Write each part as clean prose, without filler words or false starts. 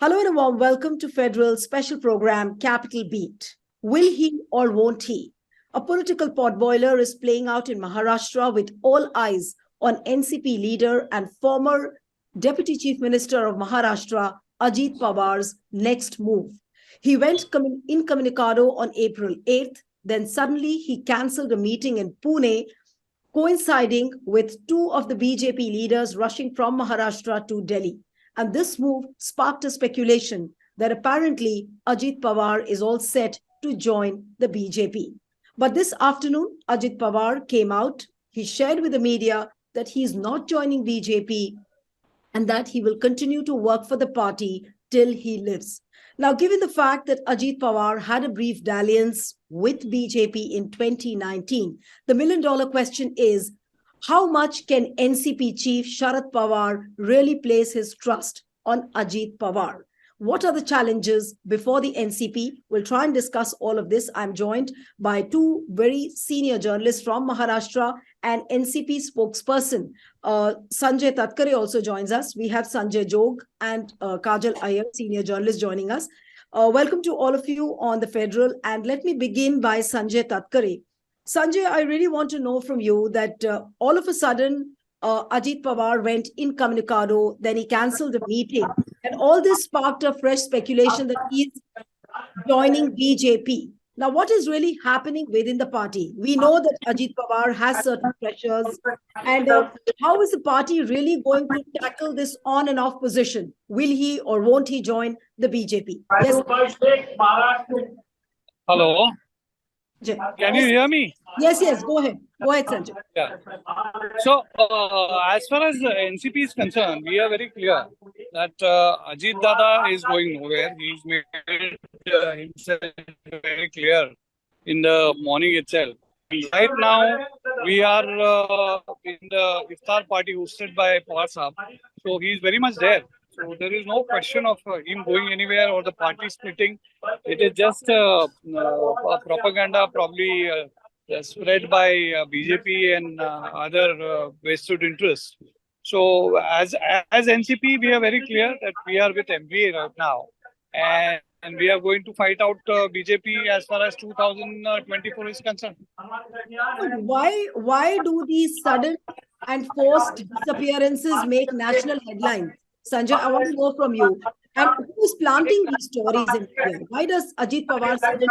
Hello and a warm welcome to Federal's special program, Capital Beat. Will he or won't he? A political potboiler is playing out in Maharashtra with all eyes on NCP leader and former Deputy Chief Minister of Maharashtra, Ajit Pawar's next move. He went incommunicado on April 8th, then suddenly he cancelled a meeting in Pune, coinciding with two of the BJP leaders rushing from Maharashtra to Delhi. And this move sparked a speculation that apparently Ajit Pawar is all set to join the BJP. But this afternoon, Ajit Pawar came out. He shared with the media that he is not joining BJP and that he will continue to work for the party till he lives. Now, given the fact that Ajit Pawar had a brief dalliance with BJP in 2019, the million-dollar question is, how much can NCP chief Sharad Pawar really place his trust on Ajit Pawar? What are the challenges before the NCP? We'll try and discuss all of this. I'm joined by two very senior journalists from Maharashtra and NCP spokesperson. Sanjay Tatkare also joins us. We have Sanjay Jog and Kajal Iyer, senior journalist, joining us. Welcome to all of you on the Federal. And let me begin by Sanjay Tatkare. Sanjay, I really want to know from you that all of a sudden, Ajit Pawar went incommunicado, then he cancelled the meeting. And all this sparked a fresh speculation that he is joining BJP. Now, what is really happening within the party? We know that Ajit Pawar has certain pressures. And how is the party really going to tackle this on and off position? Will he or won't he join the BJP? Yes. Hello. Can you hear me? Yes. Go ahead, Sanjay. Yeah. So, as far as the NCP is concerned, we are very clear that Ajit Dada is going nowhere. He's made himself very clear in the morning itself. Right now, we are in the iftar party hosted by Pawar Saab. So, he is very much there. So, there is no question of him going anywhere or the party splitting. It is just a propaganda probably spread by BJP and other vested interests. So as NCP, we are very clear that we are with MVA right now. And we are going to fight out BJP as far as 2024 is concerned. Why do these sudden and forced disappearances make national headlines? Sanjay, I want to know from you. And who is planting these stories in India? Why does Ajit Pawar suddenly,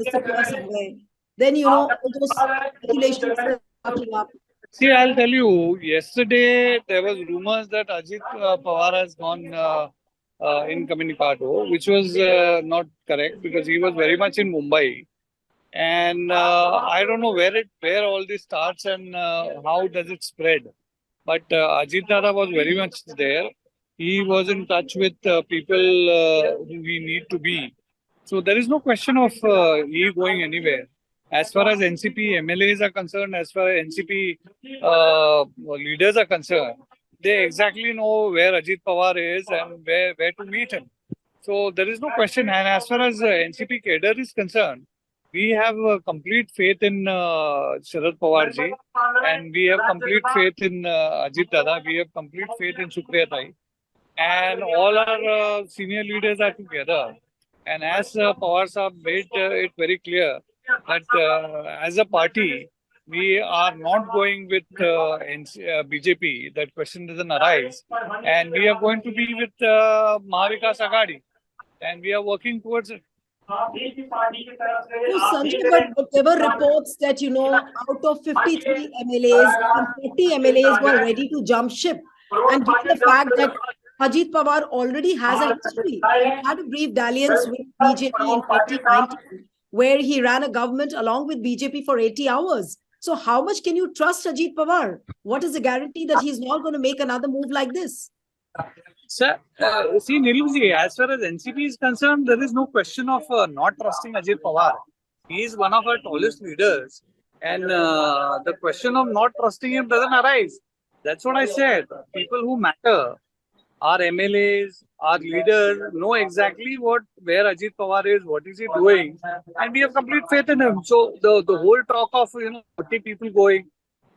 disappear somewhere? Then, all those speculations are coming up. See, I'll tell you, yesterday there was rumors that Ajit Pawar has gone incommunicado, which was not correct because he was very much in Mumbai. And I don't know where all this starts and how does it spread. But Ajit Dada was very much there. He was in touch with people who we need to be. So there is no question of he going anywhere. As far as NCP MLAs are concerned, as far as NCP leaders are concerned, they exactly know where Ajit Pawar is and where to meet him. So there is no question. And as far as NCP cadre is concerned, we have complete faith in Sharad Pawar ji, and we have complete faith in Ajit Dada. We have complete faith in Supriya Tai. And all our senior leaders are together. And as Pawar Saab made it very clear that as a party, we are not going with BJP. That question doesn't arise. And we are going to be with Maharashtra Vikas Aghadi. And we are working towards it. So, Sanjay, but whatever reports that, out of 53 MLAs, 40 MLAs were ready to jump ship. And given the fact that Ajit Pawar already has a history. He had a brief dalliance with BJP in 2019, where he ran a government along with BJP for 80 hours. So how much can you trust Ajit Pawar? What is the guarantee that he's not going to make another move like this? Sir, see, Niluji, as far as NCP is concerned, there is no question of not trusting Ajit Pawar. He is one of our tallest leaders. And the question of not trusting him doesn't arise. That's what I said. People who matter, our MLAs, our leaders know exactly where Ajit Pawar is, what is he doing, and we have complete faith in him. So the whole talk of 40 people going,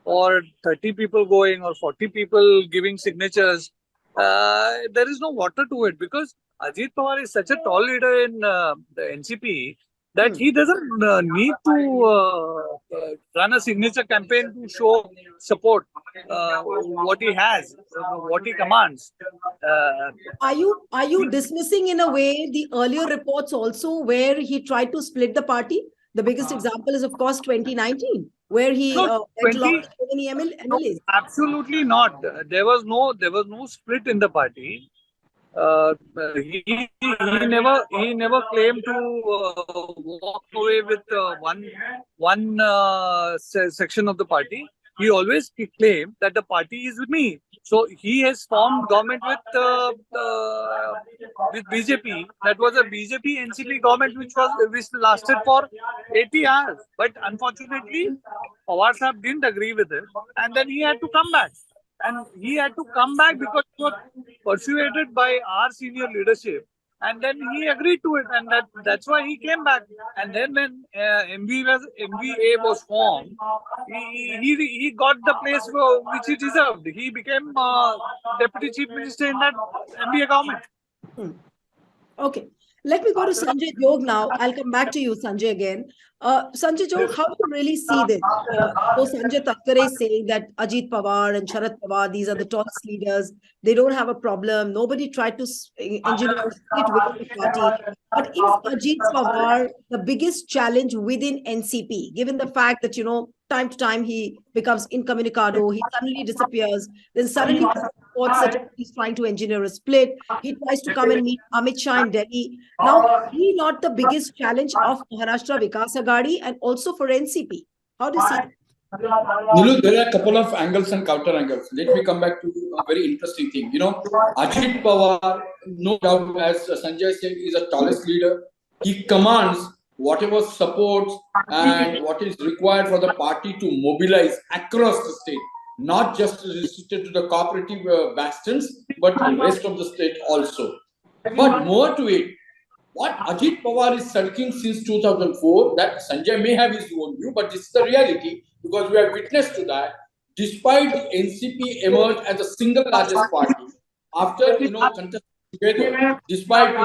or 30 people going, or 40 people giving signatures, there is no water to it because Ajit Pawar is such a tall leader in the NCP that Hmm. he doesn't need to run a signature campaign to show support what he has, what he commands. Uh, Are you dismissing in a way the earlier reports also where he tried to split the party? The biggest example is of course 2019, where he no, went along 20, with so many no, MLAs. absolutely not. There was no split in the party. He never claimed to walk away with one section of the party. He always claimed that the party is with me. So he has formed government with BJP. That was a BJP NCP government which lasted for 80 hours. But unfortunately, Pawar Sahab didn't agree with it, and then he had to come back. And he had to come back because he was persuaded by our senior leadership, and then he agreed to it, and that's why he came back. And then when MVA was formed, he got the place which he deserved. He became deputy chief minister in that MVA government. Hmm. Okay. Let me go to Sanjay Jog now. I'll come back to you, Sanjay, again. Sanjay Jog, how do you really see this? So Sanjay Takkare is saying that Ajit Pawar and Sharad Pawar, these are the tallest leaders. They don't have a problem. Nobody tried to engineer a split within the party. But is Ajit Pawar the biggest challenge within NCP, given the fact that, time to time he becomes incommunicado, he suddenly disappears, then suddenly reports that he's trying to engineer a split. He tries to come and meet Amit Shah in Delhi. Now, is he not the biggest challenge of Maharashtra Vikas Aghadi and also for NCP? How do you see that? Nilu, there are a couple of angles and counter angles. Let me come back to a very interesting thing. Ajit Pawar, no doubt, as Sanjay said, is the tallest leader. He commands whatever supports and what is required for the party to mobilize across the state, not just restricted to the cooperative bastions, but the rest of the state also. But more to it, what Ajit Pawar is sulking since 2004, that Sanjay may have his own view, but this is the reality because we have witnessed to that. Despite the NCP emerged as the single largest party after contesting together, despite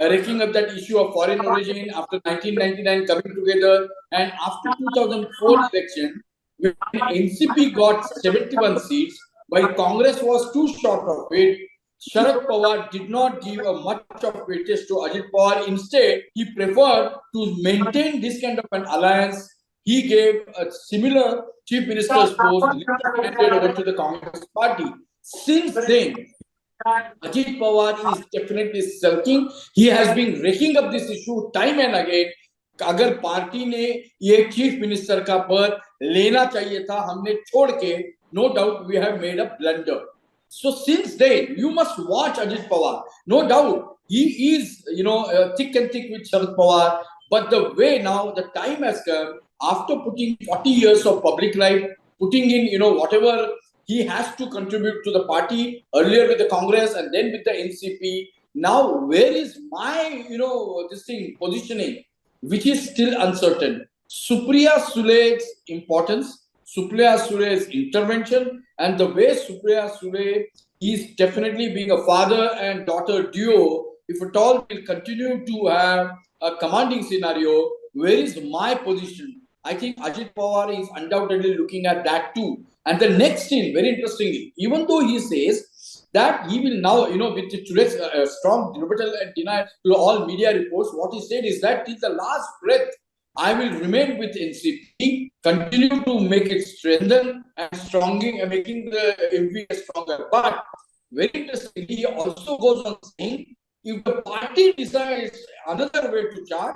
raking up that issue of foreign origin after 1999 coming together, and after 2004 election, when NCP got 71 seats, while Congress was too short of it, Sharad Pawar did not give a much of weightage to Ajit Pawar. Instead, he preferred to maintain this kind of an alliance. He gave a similar chief minister's post, handed over to the Congress party. Since then, Ajit Pawar is definitely sulking. He has been raking up this issue time and again. अगर party ने ये chief minister का पद लेना चाहिए था, हमने छोड़ के, no doubt we have made a blunder. So since then, you must watch Ajit Pawar. No doubt, he is, thick and thick with Sharad Pawar. But the way now, the time has come, after putting 40 years of public life, putting in, whatever he has to contribute to the party, earlier with the Congress and then with the NCP. Now, where is my, this thing, positioning, which is still uncertain? Supriya Sule's importance, Supriya Sule's intervention, and the way Supriya Sule is definitely being a father and daughter duo, if at all will continue to have a commanding scenario, where is my position? I think Ajit Pawar is undoubtedly looking at that too. And the next thing, very interestingly, even though he says that he will now, with today's strong rebuttal and denial to all media reports, what he said is that till the last breath, I will remain with NCP, continue to make it strengthen and stronging and making the MVA stronger. But very interestingly, he also goes on saying, if the party decides another way to chart,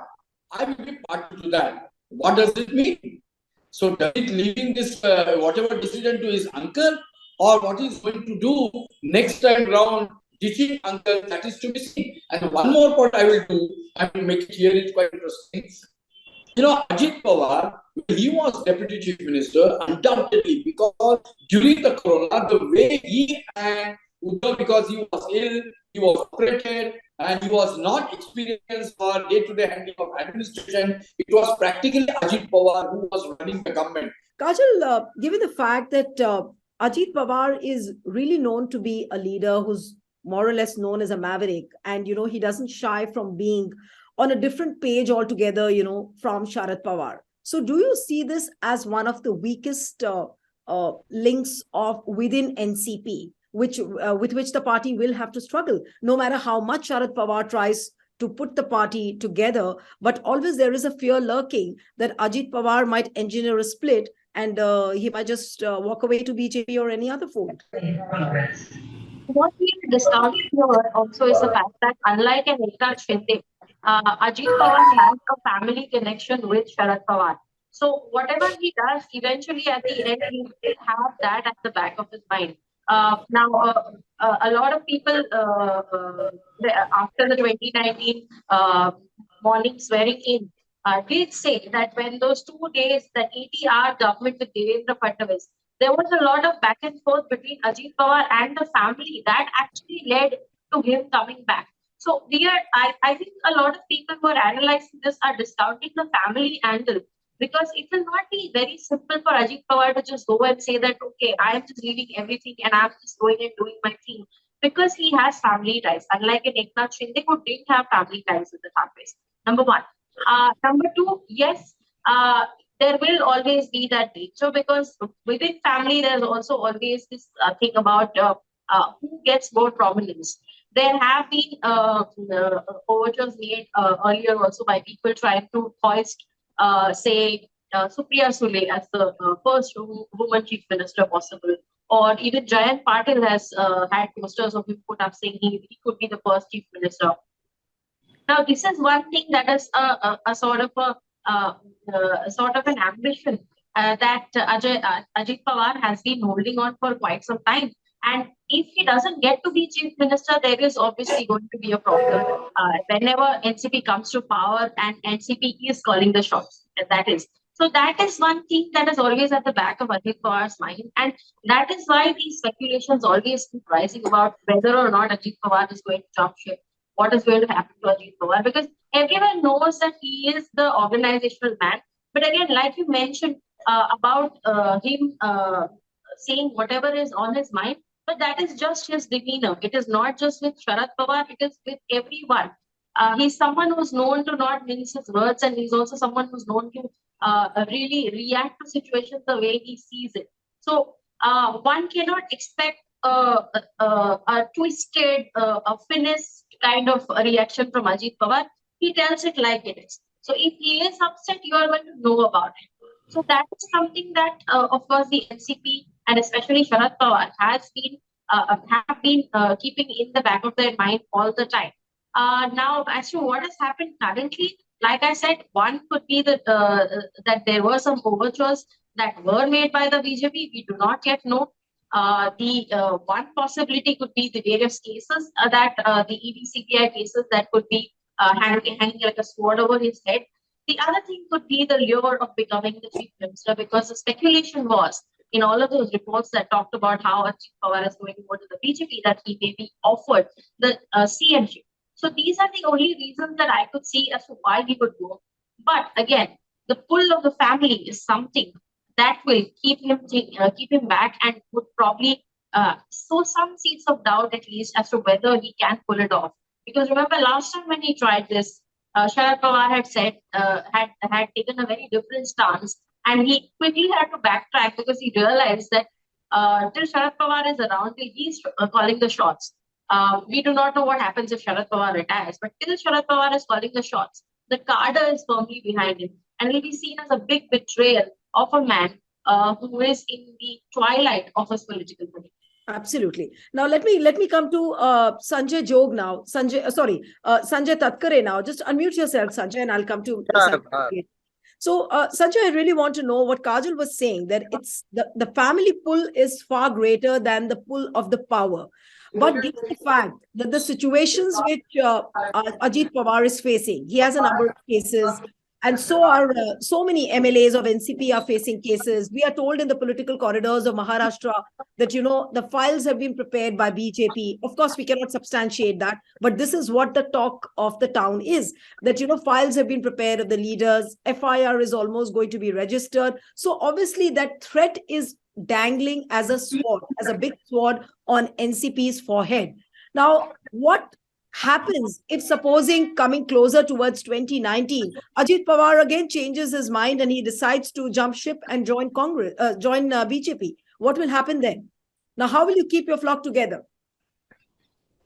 I will be party to that. What does it mean? So does it leaving this whatever decision to his uncle, or what he's going to do next time round, ditching uncle? That is to be seen. And one more point I will do, I will make it here, it's quite interesting. Ajit Pawar, he was deputy chief minister, undoubtedly, because during the corona, the way he and Uddhav, because he was ill, he was operated, and he was not experienced for day-to-day handling of administration. It was practically Ajit Pawar who was running the government. Kajal, given the fact that Ajit Pawar is really known to be a leader who's more or less known as a maverick. And, he doesn't shy from being on a different page altogether, from Sharad Pawar. So do you see this as one of the weakest links of within NCP, which with which the party will have to struggle, no matter how much Sharad Pawar tries to put the party together, but always there is a fear lurking that Ajit Pawar might engineer a split and he might just walk away to BJP or any other fold. What we are discovering here also is the fact that unlike an Eknath Shinde, Ajit Pawar has a family connection with Sharad Pawar. So whatever he does, eventually at the end, he will have that at the back of his mind. A lot of people after the 2019 morning swearing in did say that when those 2 days, the 80-hour government with Devendra Fadnavis, there was a lot of back and forth between Ajit Pawar and the family that actually led to him coming back. So I think a lot of people who are analyzing this are discounting the family angle, because it will not be very simple for Ajit Pawar to just go and say that, okay, I am just leaving everything and I'm just going and doing my thing, because he has family ties, unlike an Eknath Shinde who didn't have family ties with the Congress. Number one. Number two, yes, there will always be that nature, because within family, there's also always this thing about who gets more prominence. There have been overtures made earlier also by people trying to hoist, say, Supriya Sule as the first woman chief minister possible. Or even Jayant Patil has had posters of him put up saying he could be the first chief minister. Now, this is one thing that is a sort of an ambition that Ajit Pawar has been holding on for quite some time. And if he doesn't get to be chief minister, there is obviously going to be a problem whenever NCP comes to power and NCP is calling the shots. That is. So that is one thing that is always at the back of Ajit Pawar's mind. And that is why these speculations always keep rising about whether or not Ajit Pawar is going to jump ship. What is going to happen to Ajit Pawar? Because everyone knows that he is the organizational man. But again, like you mentioned about him saying whatever is on his mind, but that is just his demeanor. It is not just with Sharad Pawar, it is with everyone. He's someone who's known to not mince his words, and he's also someone who's known to really react to situations the way he sees it. So one cannot expect a twisted, a finished kind of a reaction from Ajit Pawar. He tells it like it is. So if he is upset, you are going to know about it. So that is something that, of course, the NCP and especially Sharad Pawar have been keeping in the back of their mind all the time. Now, as to what has happened currently, like I said, one could be that there were some overtures that were made by the BJP. We do not yet know. The one possibility could be the various cases that the ED-CBI cases that could be hanging like a sword over his head. The other thing could be the lure of becoming the chief minister, because the speculation was in all of those reports that talked about how Ajit Pawar is going to go to the BJP, that he may be offered the CMship. So these are the only reasons that I could see as to why he would go. But again, the pull of the family is something that will keep him back and would probably sow some seeds of doubt, at least, as to whether he can pull it off. Because remember, last time when he tried this, Sharad Pawar had said had taken a very different stance, and he quickly had to backtrack because he realized that till Sharad Pawar is around, he's calling the shots. We do not know what happens if Sharad Pawar retires, but till Sharad Pawar is calling the shots, the cadre is firmly behind him, and will be seen as a big betrayal of a man who is in the twilight of his political career. Absolutely. Now let me come to Sanjay Jog now. Sanjay Tatkare now. Just unmute yourself, Sanjay, and I'll come to Sanjay. So Sanjay, I really want to know what Kajal was saying, that it's the family pull is far greater than the pull of the power. But given the fact that the situations which Ajit Pawar is facing, he has a number of cases, and so are so many MLAs of NCP are facing cases. We are told in the political corridors of Maharashtra that, the files have been prepared by BJP. Of course, we cannot substantiate that, but this is what the talk of the town is, that, files have been prepared of the leaders. FIR is almost going to be registered. So obviously that threat is dangling as a sword, as a big sword on NCP's forehead. Now, what happens if, supposing coming closer towards 2019, Ajit Pawar again changes his mind and he decides to jump ship and join BJP? What will happen then? Now, how will you keep your flock together?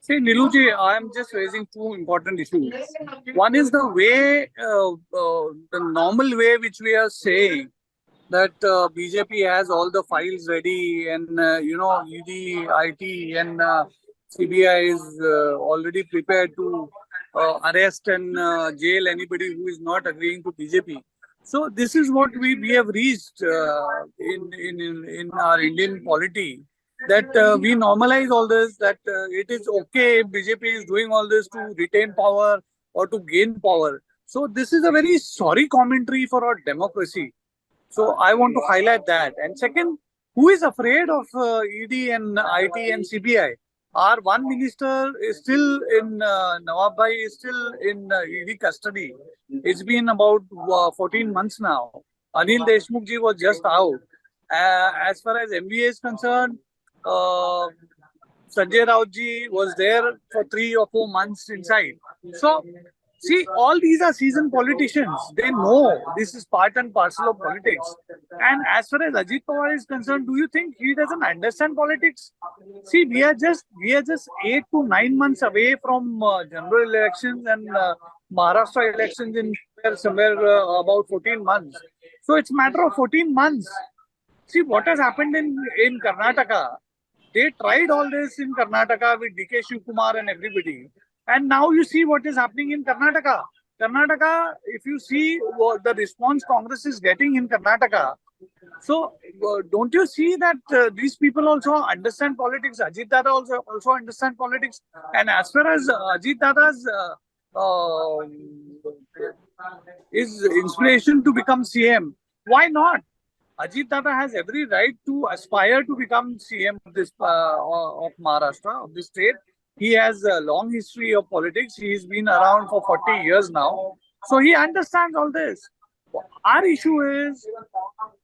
See, Niluji, I am just raising two important issues. One is the way, the normal way which we are saying that BJP has all the files ready and, ED, IT and CBI is already prepared to arrest and jail anybody who is not agreeing to BJP. So this is what we have reached in our Indian polity, that we normalize all this, that it is okay if BJP is doing all this to retain power or to gain power. So this is a very sorry commentary for our democracy. So I want to highlight that. And second, who is afraid of ED and IT and CBI? Our one minister is still in, Nawab Bhai is still in ED custody. It's been about 14 months now. Anil Deshmukh ji was just out. As far as MBA is concerned, Sanjay Raut ji was there for 3 or 4 months inside. So, see, all these are seasoned politicians. They know this is part and parcel of politics. And as far as Ajit Pawar is concerned, do you think he doesn't understand politics? See, we are just 8 to 9 months away from general elections and Maharashtra elections in somewhere about 14 months. So it's a matter of 14 months. See what has happened in Karnataka. They tried all this in Karnataka with DK Shivkumar and everybody. And now you see what is happening in Karnataka. Karnataka, if you see the response Congress is getting in Karnataka, so don't you see that these people also understand politics? Ajit Dada also understand politics. And as far as Ajit Dada's is inspiration to become CM, why not? Ajit Dada has every right to aspire to become CM of this of Maharashtra, of this state. He has a long history of politics. He's been around for 40 years now. So he understands all this. Our issue is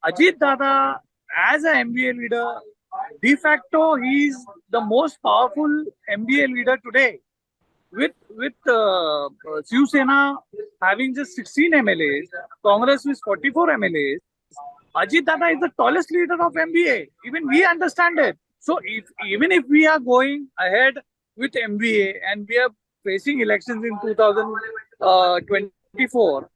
Ajit Dada as an MBA leader, de facto, he is the most powerful MBA leader today. With Shiv Sena having just 16 MLAs, Congress with 44 MLAs, Ajit Dada is the tallest leader of MBA. Even we understand it. So even if we are going ahead with MBA and we are facing elections in 2024,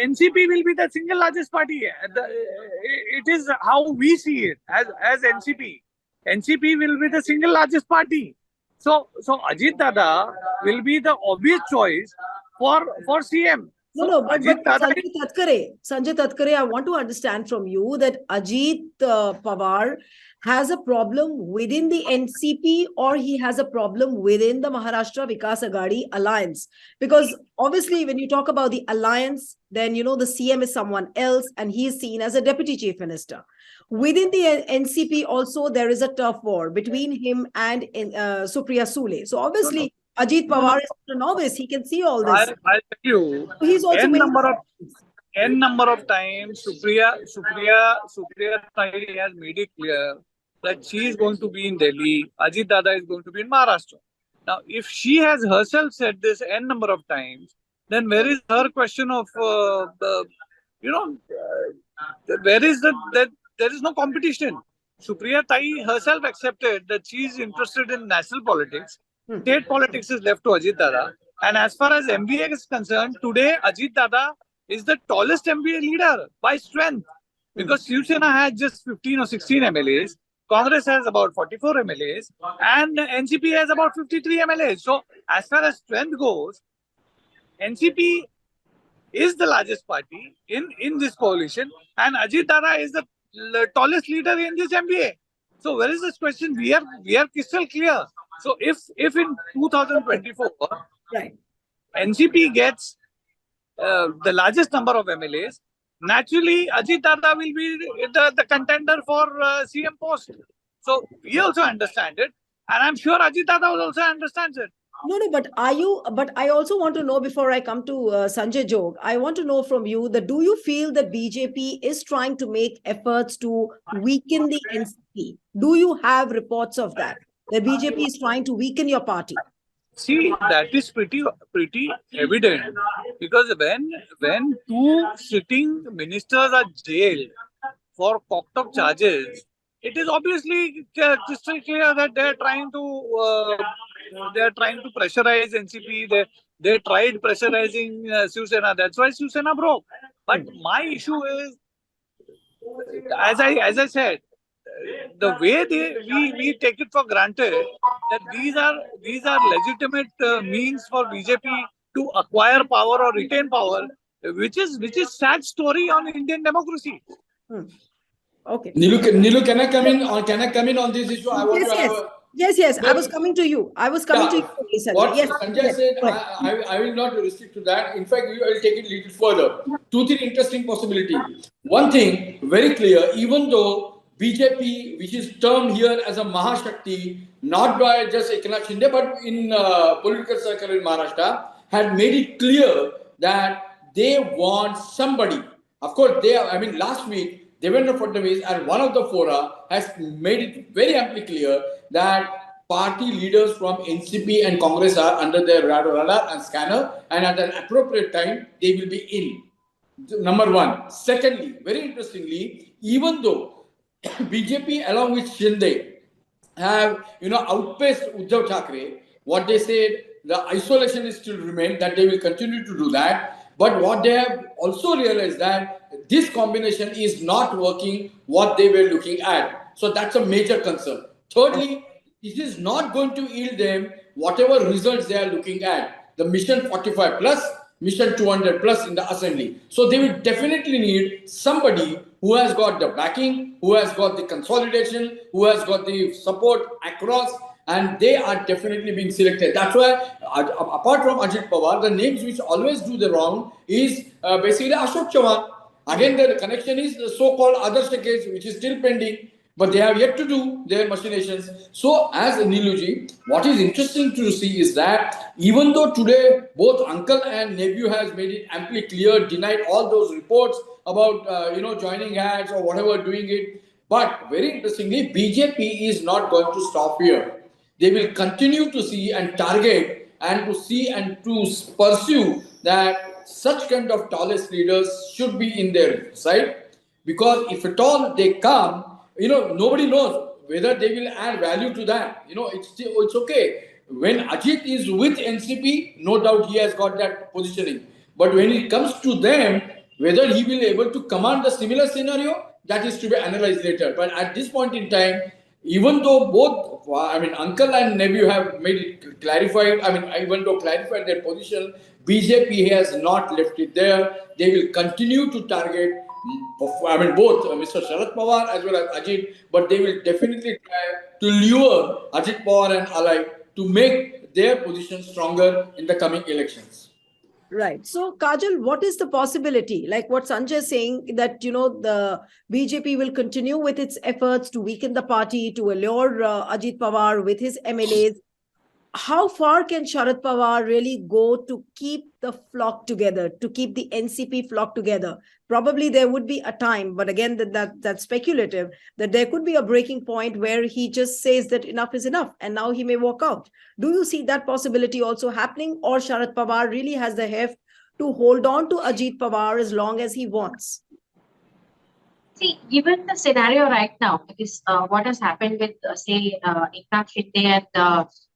NCP will be the single largest party. It is how we see it as NCP. NCP will be the single largest party. So Ajit Dada will be the obvious choice for CM. No, but Sanjay Tatkare, I want to understand from you that Ajit Pawar has a problem within the NCP or he has a problem within the Maharashtra Vikas Aghadi alliance. Because obviously when you talk about the alliance, then the CM is someone else and he is seen as a deputy chief minister. Within the NCP also there is a turf war between him and Supriya Sule. So obviously Ajit Pawar is not a novice. He can see all this. I'll tell you, So he's also N number of times, Supriya Tahi has made it clear that she is going to be in Delhi, Ajit Dada is going to be in Maharashtra. Now, if she has herself said this N number of times, then where is her question of, where is that there is no competition. Supriya Tahi herself accepted that she is interested in national politics. State politics is left to Ajit Dada. And as far as MBA is concerned, today Ajit Dada is the tallest MBA leader by strength. Because Shiv Sena has just 15 or 16 MLAs, Congress has about 44 MLAs, and NCP has about 53 MLAs. So as far as strength goes, NCP is the largest party in this coalition, and Ajit Dada is the tallest leader in this MBA. So where is this question? We are crystal clear. So if in 2024, right, NCP gets the largest number of MLAs, naturally Ajit Dada will be the contender for CM post. So we also understand it, and I'm sure Ajit Dada also understands it. No, but I also want to know, before I come to Sanjay Jog, I want to know from you that do you feel that BJP is trying to make efforts to weaken the NCP? Do you have reports of that? that BJP is trying to weaken your party? See, that is pretty evident because when two sitting ministers are jailed for cocked up charges, it is obviously crystal clear that they are trying to pressurize NCP. They tried pressurizing Shiv Sena. That's why Shiv Sena broke. But my issue is, as I said, the way we take it for granted that these are legitimate means for BJP to acquire power or retain power, which is sad story on Indian democracy. Okay. Nilu, can I come in on? Can I come in on this issue? I want Yes, to have yes. a. Yes. I was coming to you. I was coming to you, Sanjay. What Yes. Sanjay said, Go ahead. I will not restrict to that. In fact, we will take it a little further. Two, three interesting possibility. One thing, very clear, even though BJP, which is termed here as a Mahashakti, not by just Eknath Shinde, but in political circle in Maharashtra, had made it clear that they want somebody. Of course, last week, Devendra Fadnavis at one of the fora has made it very amply clear that party leaders from NCP and Congress are under their radar and scanner, and at an appropriate time, they will be in. Number one. Secondly, very interestingly, even though BJP along with Shinde have outpaced Uddhav Thackeray, what they said, the isolation is still remain, that they will continue to do that. But what they have also realized that this combination is not working what they were looking at. So that's a major concern. Thirdly, it is not going to yield them whatever results they are looking at. The mission 45 plus, mission 200 plus in the assembly. So they will definitely need somebody who has got the backing, who has got the consolidation, who has got the support across, and they are definitely being selected. That's why, apart from Ajit Pawar, the names which always do the wrong is basically Ashok Chavan. Again, the connection is the so-called Adarsh case, which is still pending, but they have yet to do their machinations. So, as Niluji, what is interesting to see is that even though today both uncle and nephew has made it amply clear, denied all those reports about joining hands or whatever doing it, but very interestingly, BJP is not going to stop here. They will continue to see and target and to see and to pursue that such kind of tallest leaders should be in their side, because if at all they come, nobody knows whether they will add value to that. It's okay. When Ajit is with NCP, no doubt he has got that positioning. But when it comes to them, whether he will be able to command the similar scenario, that is to be analyzed later. But at this point in time, even though both, uncle and nephew have made it clarified, even though clarified their position, BJP has not left it there. They will continue to target, both Mr. Sharad Pawar as well as Ajit, but they will definitely try to lure Ajit Pawar and ally to make their position stronger in the coming elections. Right. So, Kajal, what is the possibility? Like what Sanjay is saying, that, the BJP will continue with its efforts to weaken the party, to allure Ajit Pawar with his MLAs. How far can Sharad Pawar really go to keep the flock together, to keep the NCP flock together? Probably there would be a time, but again, that's speculative, that there could be a breaking point where he just says that enough is enough and now he may walk out. Do you see that possibility also happening, or Sharad Pawar really has the heft to hold on to Ajit Pawar as long as he wants? See, given the scenario right now, because what has happened with, Eknath Shinde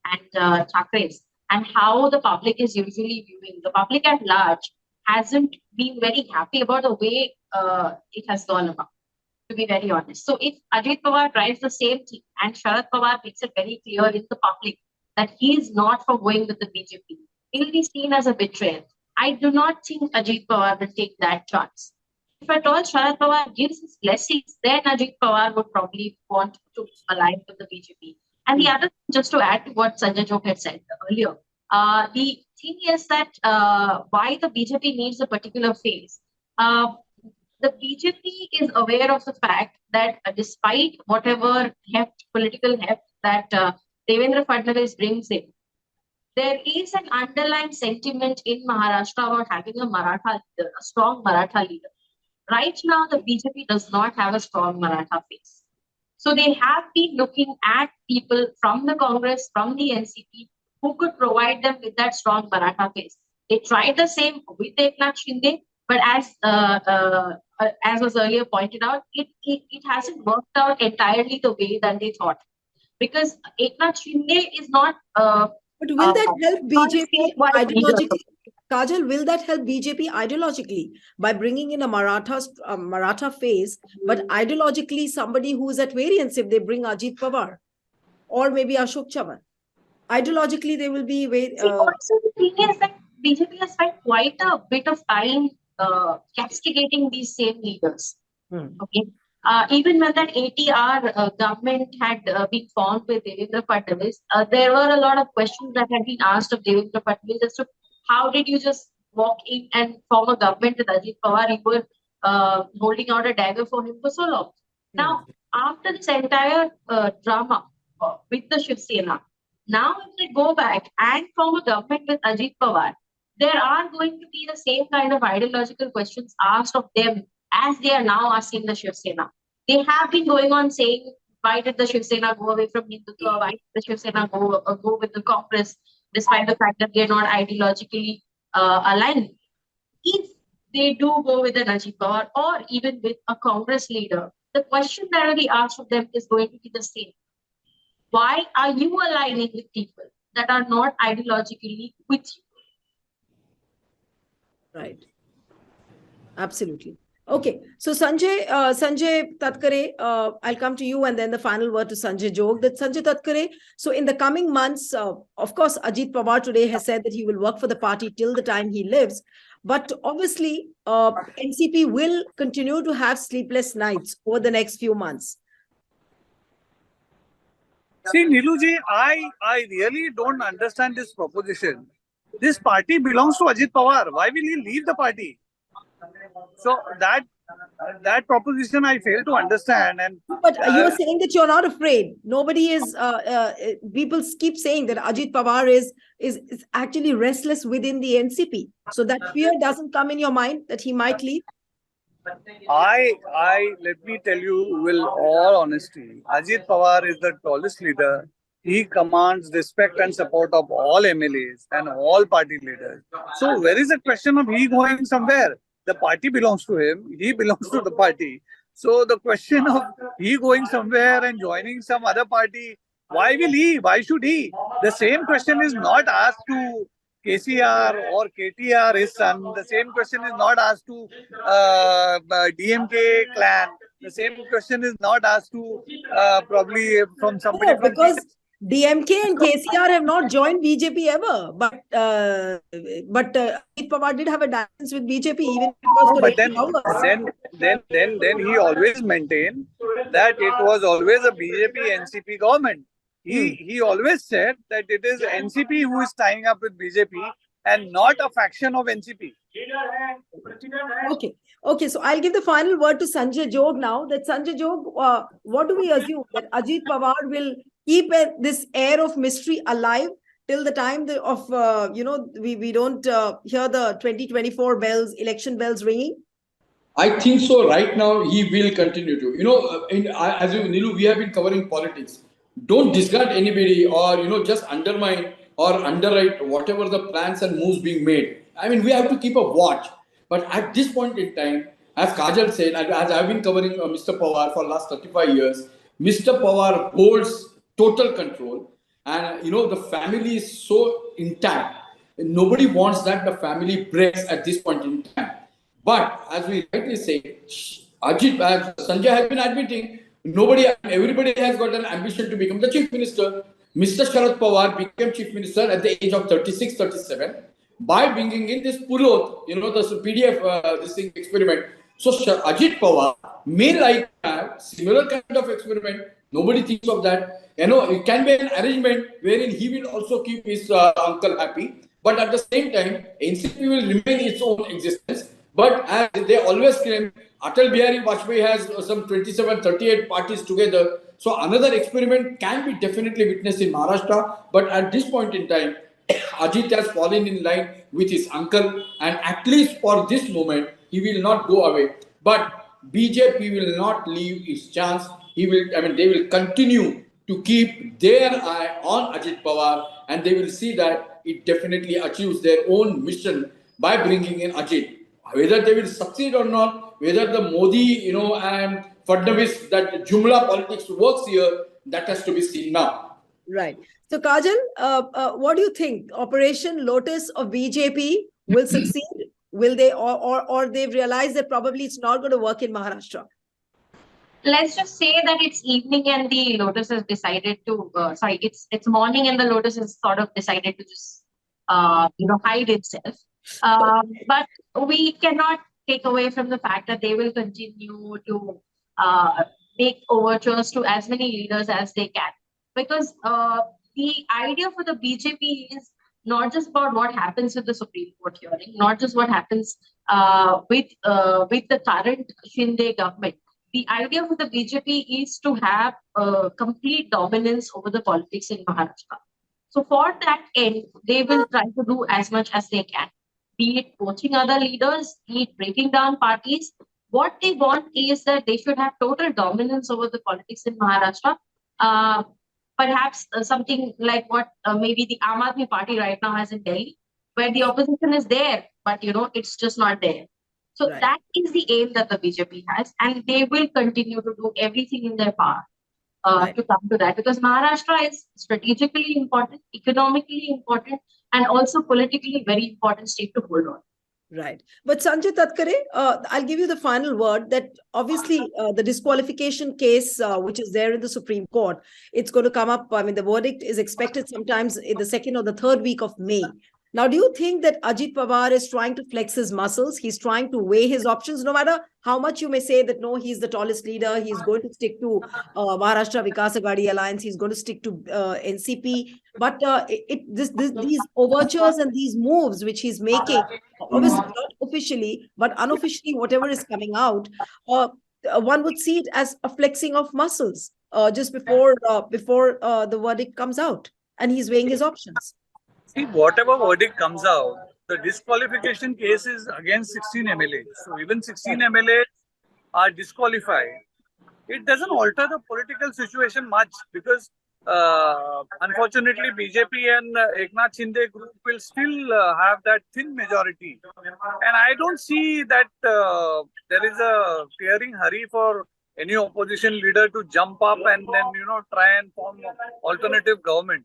and Thackeray's, and how the public is usually viewing, the public at large hasn't been very happy about the way it has gone about, to be very honest. So if Ajit Pawar drives the same thing and Sharad Pawar makes it very clear in the public that he is not for going with the BJP, he will be seen as a betrayal. I do not think Ajit Pawar will take that chance. If at all Sharad Pawar gives his blessings, then Ajit Pawar would probably want to align with the BJP. And the other thing, just to add to what Sanjay Jok had said earlier, the thing is that why the BJP needs a particular phase. The BJP is aware of the fact that despite whatever political heft that Devendra Fadnavis brings in, there is an underlying sentiment in Maharashtra about having a Maratha leader, a strong Maratha leader. Right now, the BJP does not have a strong Maratha face. So they have been looking at people from the Congress, from the NCP, who could provide them with that strong Maratha face. They tried the same with Eknath Shinde, but as was earlier pointed out, it hasn't worked out entirely the way that they thought. Because Eknath Shinde is not But will that help not a BJP statewide leader. ideologically? Kajal, will that help BJP ideologically by bringing in a Maratha face, but ideologically somebody who is at variance if they bring Ajit Pawar or maybe Ashok Chavan? Ideologically, they will be Also, the thing is that BJP has spent quite a bit of time castigating these same leaders. Okay. Even when that ATR government had been formed with Devendra Fadnavis, there were a lot of questions that had been asked of Devendra Fadnavis as to how did you just walk in and form a government with Ajit Pawar? You were holding out a dagger for him for so long. Now, after this entire drama with the Shiv Sena, now if they go back and form a government with Ajit Pawar, there are going to be the same kind of ideological questions asked of them as they are now asking the Shiv Sena. They have been going on saying, why did the Shiv Sena go away from Hindutva? Why did the Shiv Sena go with the Congress, despite the fact that they are not ideologically aligned? If they do go with an Ajit Pawar or even with a Congress leader, the question that will be asked of them is going to be the same. Why are you aligning with people that are not ideologically with you? right. Absolutely. Okay. So Sanjay Tatkare, I'll come to you and then the final word to Sanjay Jog. That Sanjay Tatkare, so in the coming months, of course, Ajit Pawar today has said that he will work for the party till the time he lives. But obviously, NCP will continue to have sleepless nights over the next few months. See, Niluji, I really don't understand this proposition. This party belongs to Ajit Pawar. Why will he leave the party? So that proposition I fail to understand. And but you are saying that you're not afraid. Nobody is. People keep saying that Ajit Pawar is actually restless within the NCP. So that fear doesn't come in your mind that he might leave. Let me tell you with all honesty, Ajit Pawar is the tallest leader. He commands respect and support of all MLAs and all party leaders. So where is the question of he going somewhere? The party belongs to him. He belongs to the party. So the question of he going somewhere and joining some other party, why will he? Why should he? The same question is not asked to KCR or KTR, his son. The same question is not asked to DMK clan. The same question is not asked to probably from somebody from because DMK and KCR have not joined BJP ever, but Ajit Pawar did have a dance with BJP even because but then he always maintained that it was always a BJP NCP government. He always said that it is NCP who is tying up with BJP and not a faction of NCP. Okay. So I'll give the final word to Sanjay Jog now. That Sanjay Jog, what do we assume that Ajit Pawar will keep this air of mystery alive till the time we don't hear the 2024 election bells ringing? I think so. Right now, he will continue to. As you, Nilu, we have been covering politics. Don't discard anybody or, just undermine or underwrite whatever the plans and moves being made. I mean, we have to keep a watch. But at this point in time, as Kajal said, as I've been covering Mr. Pawar for the last 35 years, Mr. Pawar holds total control. And, the family is so intact. Nobody wants that the family breaks at this point in time. But as we rightly say, Sanjay has been admitting, everybody has got an ambition to become the chief minister. Mr. Sharad Pawar became chief minister at the age of 36, 37 by bringing in this Pulot, the PDF, this thing experiment. So Ajit Pawar may like to have similar kind of experiment. Nobody thinks of that. It can be an arrangement wherein he will also keep his uncle happy. But at the same time, NCP will remain its own existence. But as they always claim, Atal Bihari Vajpayee has some 27, 38 parties together. So another experiment can be definitely witnessed in Maharashtra. But at this point in time, Ajit has fallen in line with his uncle. And at least for this moment, he will not go away. But BJP will not leave its chance they will continue to keep their eye on Ajit Pawar, and they will see that it definitely achieves their own mission by bringing in Ajit. Whether they will succeed or not, whether the Modi, and Fadnavis, that Jumla politics works here, that has to be seen now. Right. So, Kajal, what do you think? Operation Lotus of BJP will succeed? Will they, or they've realized that probably it's not going to work in Maharashtra? Let's just say that it's evening and the Lotus has decided to, it's morning and the Lotus has sort of decided to just, hide itself. But we cannot take away from the fact that they will continue to make overtures to as many leaders as they can. Because the idea for the BJP is not just about what happens with the Supreme Court hearing, not just what happens with the current Shinde government. The idea for the BJP is to have complete dominance over the politics in Maharashtra. So for that end, they will try to do as much as they can, be it poaching other leaders, be it breaking down parties. What they want is that they should have total dominance over the politics in Maharashtra. Perhaps something like what maybe the Aam Aadmi Party right now has in Delhi, where the opposition is there, but it's just not there. So Right. that is the aim that the BJP has, and they will continue to do everything in their power Right. to come to that, because Maharashtra is strategically important, economically important, and also politically very important state to hold on. Right. But Sanjay Tatkare, I'll give you the final word that obviously the disqualification case, which is there in the Supreme Court, it's going to come up. I mean, the verdict is expected sometimes in the second or the third week of May. Now, do you think that Ajit Pawar is trying to flex his muscles? He's trying to weigh his options, no matter how much you may say that, no, he's the tallest leader. He's going to stick to Maharashtra Vikas Aghadi alliance. He's going to stick to NCP. But these overtures and these moves which he's making, obviously not officially, but unofficially, whatever is coming out, one would see it as a flexing of muscles just before the verdict comes out, and he's weighing his options. See, whatever verdict comes out, the disqualification case is against 16 MLAs. So even 16 MLAs are disqualified. It doesn't alter the political situation much, because unfortunately BJP and Eknath Shinde group will still have that thin majority. And I don't see that there is a tearing hurry for any opposition leader to jump up and then try and form an alternative government.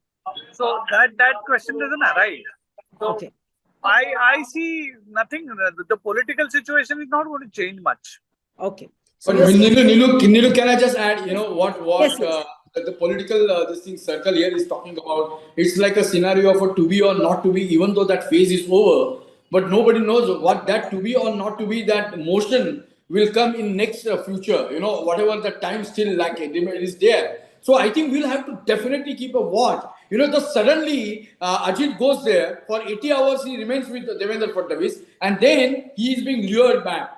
So that question doesn't arise. So Okay. I see nothing. The political situation is not going to change much. Okay. So But you're saying- Nilu, can I just add, what Yes, yes. the political this thing circle here is talking about? It's like a scenario of a to be or not to be, even though that phase is over. But nobody knows what that to be or not to be, that motion will come in next future. Whatever the time still lacking, it is there. So I think we'll have to definitely keep a watch. Suddenly Ajit goes there for 80 hours, he remains with Devendra Fadnavis, and then he is being lured back.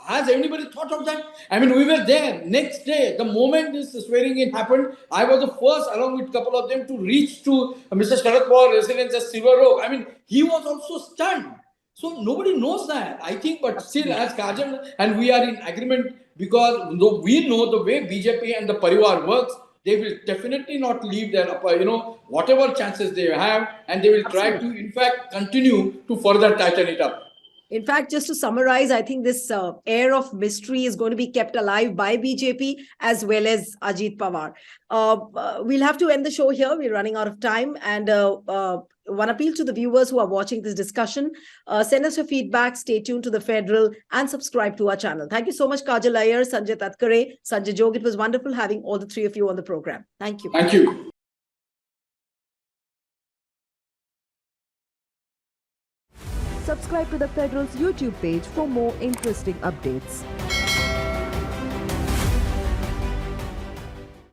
Has anybody thought of that? I mean, we were there. Next day, the moment this swearing in happened, I was the first, along with a couple of them, to reach to Mr. Sharad Pawar residence at Silver Oak. I mean, he was also stunned. So nobody knows that. I think, but still, as Kajal and we are in agreement, because though we know the way BJP and the Parivar works, they will definitely not leave their, whatever chances they have, and they will try to, in fact, continue to further tighten it up. In fact, just to summarize, I think this air of mystery is going to be kept alive by BJP as well as Ajit Pawar. We'll have to end the show here. We're running out of time. And one appeal to the viewers who are watching this discussion, send us your feedback, stay tuned to the Federal, and subscribe to our channel. Thank you so much, Kajal Iyer, Sanjay Tatkare, Sanjay Jog. It was wonderful having all the three of you on the program. Thank you. Thank you. Subscribe to the Federal's YouTube page for more interesting updates.